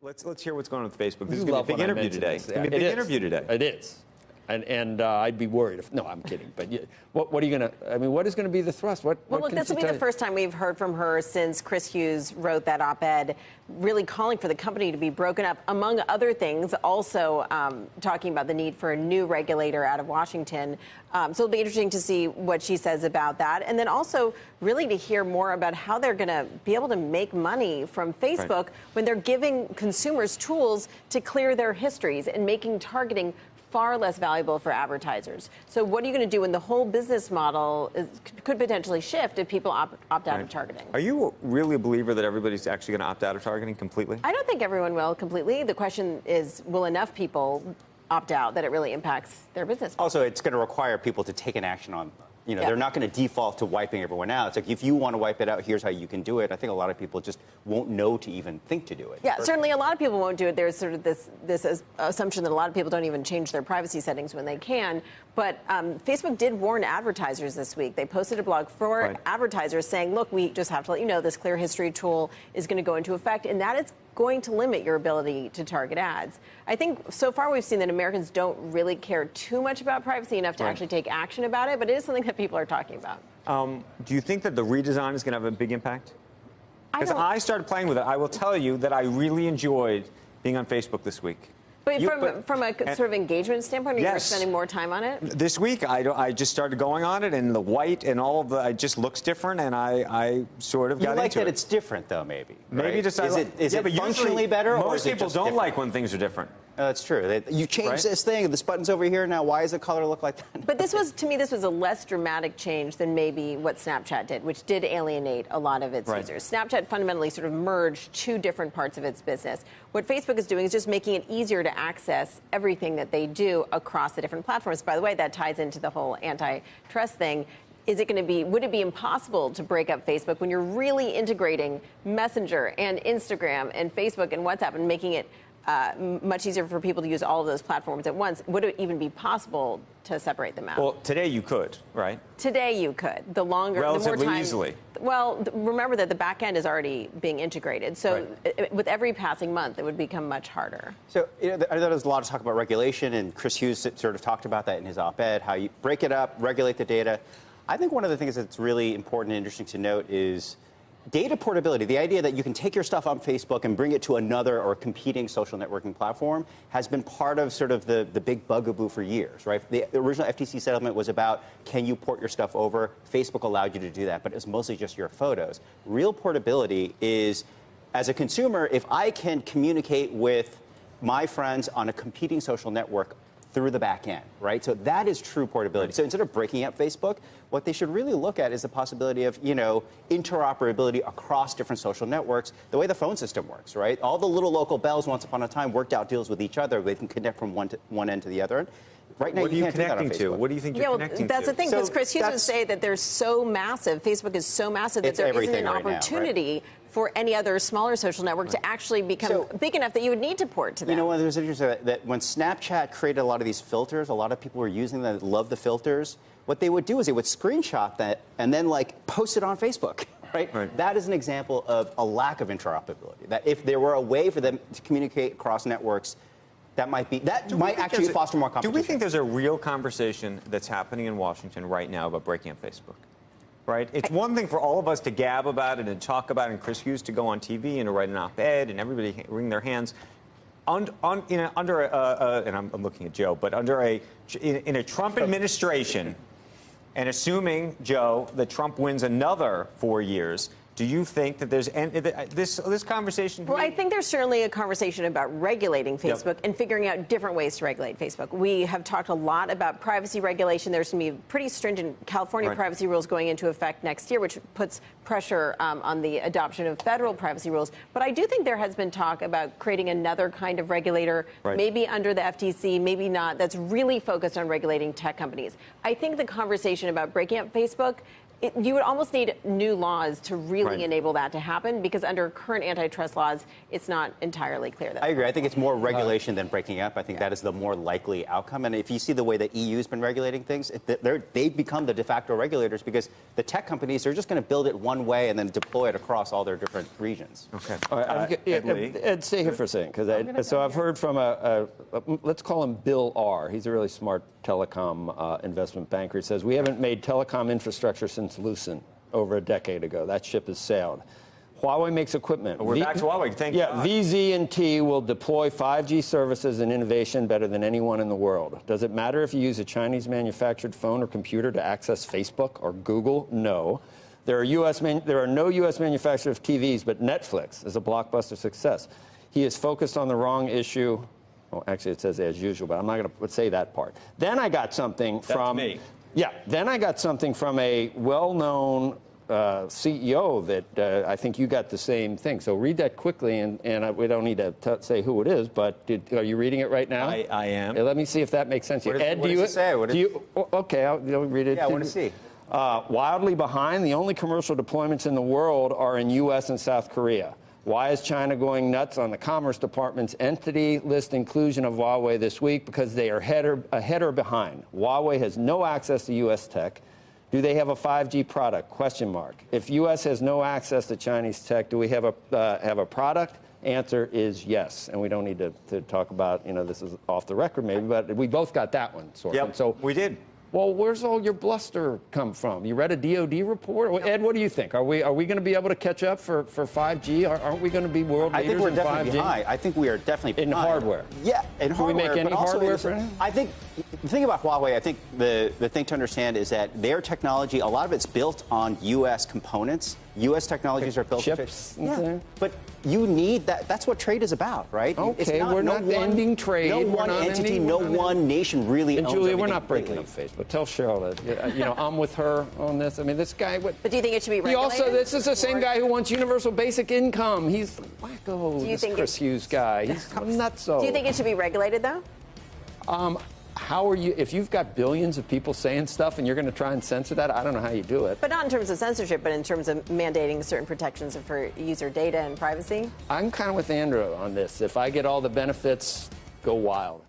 Let's hear what's going on with Facebook. This is going to be a big interview today. It's going to be a big interview today. It is. And I'd be worried if, no, I'm kidding. But what are you going to, I mean, what is going to be the thrust? Well, look, this will be the first time we've heard from her since Chris Hughes wrote that op-ed, really calling for the company to be broken up, among other things, also talking about the need for a new regulator out of Washington. So it'll be interesting to see what she says about that. And then also really to hear more about how they're going to be able to make money from Facebook when they're giving consumers tools to clear their histories and making targeting far less valuable for advertisers. So what are you going to do when the whole business model could potentially shift if people opt out of targeting? Are you really a believer that everybody's actually going to opt out of targeting completely? I don't think everyone will completely. The question is, will enough people opt out that it really impacts their business model? Also, it's going to require people to take an action on, they're not going to default to wiping everyone out. It's like, if you want to wipe it out, here's how you can do it. I think a lot of people just won't know to even think to do it. Yeah, certainly a lot of people won't do it. There's sort of this assumption that a lot of people don't even change their privacy settings when they can. But Facebook did warn advertisers this week. They posted a blog for advertisers saying, look, we just have to let you know this clear history tool is going to go into effect, and that is going to limit your ability to target ads. I think so far we've seen that Americans don't really care too much about privacy enough to actually take action about it, but it is something that people are talking about. Do you think that the redesign is going to have a big impact? Because I started playing with it. I will tell you that I really enjoyed being on Facebook this week. But from a sort of engagement standpoint, are you spending more time on it? This week, I just started going on it, and the white and all of the, it just looks different, and I sort of got into it. You like that it's different, though, maybe? Maybe just is it functionally better? Most people don't like when things are different. That's true. You changed this thing, this button's over here now. Why does the color look like that? But this was, to me, this was a less dramatic change than maybe what Snapchat did, which did alienate a lot of its users. Snapchat fundamentally sort of merged two different parts of its business. What Facebook is doing is just making it easier to access everything that they do across the different platforms. By the way, that ties into the whole antitrust thing. Is it going to be, would it be impossible to break up Facebook when you're really integrating Messenger and Instagram and Facebook and WhatsApp and making it much easier for people to use all of those platforms at once? Would it even be possible to separate them out? Well, today you could, right? Today you could. The longer, relatively the more time, easily. Well, remember that the back end is already being integrated. So with every passing month, it would become much harder. So I know there's a lot of talk about regulation, and Chris Hughes sort of talked about that in his op-ed, how you break it up, regulate the data. I think one of the things that's really important and interesting to note is data portability. The idea that you can take your stuff on Facebook and bring it to another or competing social networking platform has been part of sort of the big bugaboo for years, right? The original FTC settlement was about, can you port your stuff over? Facebook allowed you to do that, but it's mostly just your photos. Real portability is, as a consumer, if I can communicate with my friends on a competing social network through the back end, right? So that is true portability. So instead of breaking up Facebook, what they should really look at is the possibility of, interoperability across different social networks, the way the phone system works, right? All the little local bells once upon a time worked out deals with each other. They can connect from one end to the other end. Right now, you can't do that on Facebook. What do you think you're connecting to? That's the thing, because Chris Hughes would say that they're so massive, Facebook is so massive that there isn't an opportunity for any other smaller social network to actually become big enough that you would need to port to them. There's interesting that when Snapchat created a lot of these filters, a lot of people were using them that love the filters. What they would do is they would screenshot that and then post it on Facebook. Right? That is an example of a lack of interoperability. That if there were a way for them to communicate across networks, that might actually foster more competition. Do we think there's a real conversation that's happening in Washington right now about breaking up Facebook? Right? It's one thing for all of us to gab about it and talk about it, and Chris Hughes to go on TV and to write an op-ed and everybody wring their hands. And I'm looking at Joe, but in a Trump administration, and assuming, Joe, that Trump wins another 4 years, do you think that there's this conversation? Well, I think there's certainly a conversation about regulating Facebook and figuring out different ways to regulate Facebook. We have talked a lot about privacy regulation. There's going to be pretty stringent California privacy rules going into effect next year, which puts pressure on the adoption of federal privacy rules. But I do think there has been talk about creating another kind of regulator, maybe under the FTC, maybe not, that's really focused on regulating tech companies. I think the conversation about breaking up Facebook you would almost need new laws to really Right. enable that to happen, because under current antitrust laws, it's not entirely clear. I agree. I think it's more regulation than breaking up. I think that is the more likely outcome. And if you see the way the EU's been regulating things, they've become the de facto regulators because the tech companies are just going to build it one way and then deploy it across all their different regions. Okay. All right, Ed, stay here for a second, because so I've heard from let's call him Bill R. He's a really smart telecom investment banker. He says, we haven't made telecom infrastructure since Lucent over a decade ago. That ship has sailed. Huawei makes equipment. We're back to Huawei, thank God. VZ&T will deploy 5G services and innovation better than anyone in the world. Does it matter if you use a Chinese manufactured phone or computer to access Facebook or Google? No. There are no U.S. manufacturers of TVs, but Netflix is a blockbuster success. He is focused on the wrong issue. Well, actually, it says as usual, but I'm not going to say that part. Then I got something from me. Yeah. Then I got something from a well-known CEO that I think you got the same thing. So read that quickly, and we don't need to say who it is, but are you reading it right now? I am. Let me see if that makes sense to you. Ed, what does it say? Okay, I'll read it. Yeah, I want to see. Wildly behind, the only commercial deployments in the world are in U.S. and South Korea. Why is China going nuts on the Commerce Department's entity list inclusion of Huawei this week? Because they are ahead or behind. Huawei has no access to U.S. tech. Do they have a 5G product? Question mark. If U.S. has no access to Chinese tech, do we have a product? Answer is yes. And we don't need to talk about, this is off the record maybe, but we both got that one. Yep, so we did. Well, where's all your bluster come from? You read a DOD report? Ed, what do you think? Are we going to be able to catch up for 5G? Aren't we going to be world leaders in 5G? I think we're definitely behind. I think we are definitely behind. In hardware? Yeah, in hardware. Do we make any hardware for anything? I think the thing about Huawei, I think the thing to understand is that their technology, a lot of it's built on U.S. components. U.S. technologies are built chips. Yeah, but you need that. That's what trade is about, right? Okay, we're not ending trade. No one entity, no one nation really owns Julia, we're everything not breaking up Facebook. Tell Cheryl that I'm with her on this. I mean, this guy. But do you think it should be regulated? This is the same guy who wants universal basic income. He's wacko. Do you think Chris Hughes guy. He's nutso. Do you think it should be regulated though? How are you, if you've got billions of people saying stuff and you're going to try and censor that, I don't know how you do it. But not in terms of censorship, but in terms of mandating certain protections for user data and privacy? I'm kind of with Andrew on this. If I get all the benefits, go wild.